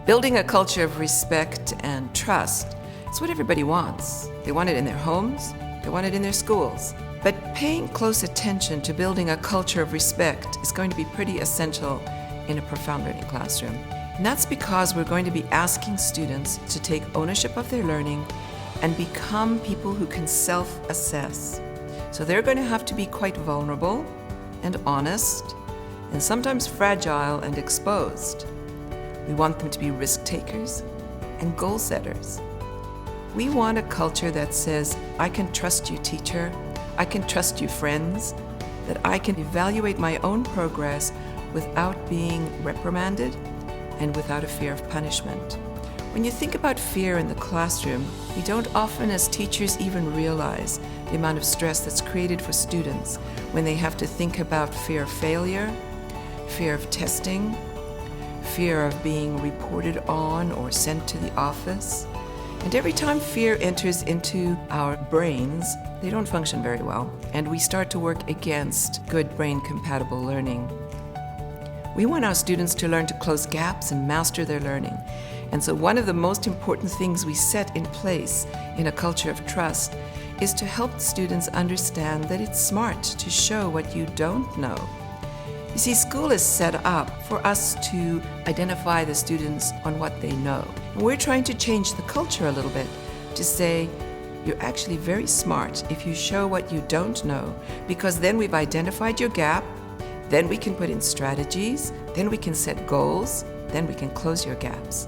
Building a culture of respect and trust is what everybody wants. They want it in their homes, they want it in their schools. But paying close attention to building a culture of respect is going to be pretty essential in a profound learning classroom. And that's because we're going to be asking students to take ownership of their learning and become people who can self-assess. So they're going to have to be quite vulnerable and honest and sometimes fragile and exposed. We want them to be risk takers and goal setters. We want a culture that says, I can trust you, teacher. I can trust you, friends. That I can evaluate my own progress without being reprimanded and without a fear of punishment. When you think about fear in the classroom, we don't often as teachers even realize the amount of stress that's created for students when they have to think about fear of failure, fear of testing, fear of being reported on or sent to the office. And every time fear enters into our brains, they don't function very well, and we start to work against good brain-compatible learning. We want our students to learn to close gaps and master their learning. And so one of the most important things we set in place in a culture of trust is to help students understand that it's smart to show what you don't know. You see, school is set up for us to identify the students on what they know. And we're trying to change the culture a little bit to say, you're actually very smart if you show what you don't know, because then we've identified your gap, then we can put in strategies, then we can set goals, then we can close your gaps.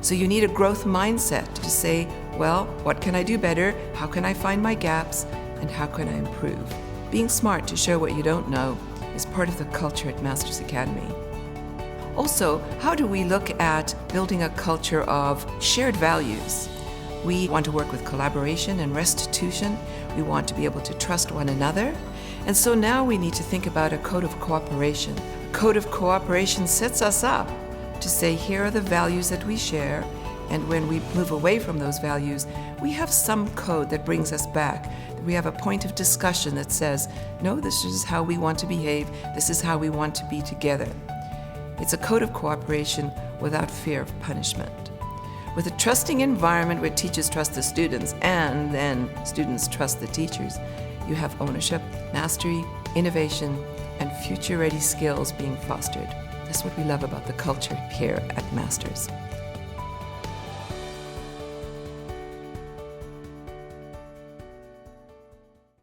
So you need a growth mindset to say, well, what can I do better? How can I find my gaps? And how can I improve? Being smart to show what you don't know is part of the culture at Masters Academy. Also, how do we look at building a culture of shared values? We want to work with collaboration and restitution. We want to be able to trust one another. And so now we need to think about a code of cooperation. A code of cooperation sets us up to say, here are the values that we share, and when we move away from those values, we have some code that brings us back. We have a point of discussion that says, no, this is how we want to behave, this is how we want to be together. It's a code of cooperation without fear of punishment. With a trusting environment where teachers trust the students and then students trust the teachers, you have ownership, mastery, innovation, and future-ready skills being fostered. That's what we love about the culture here at Masters.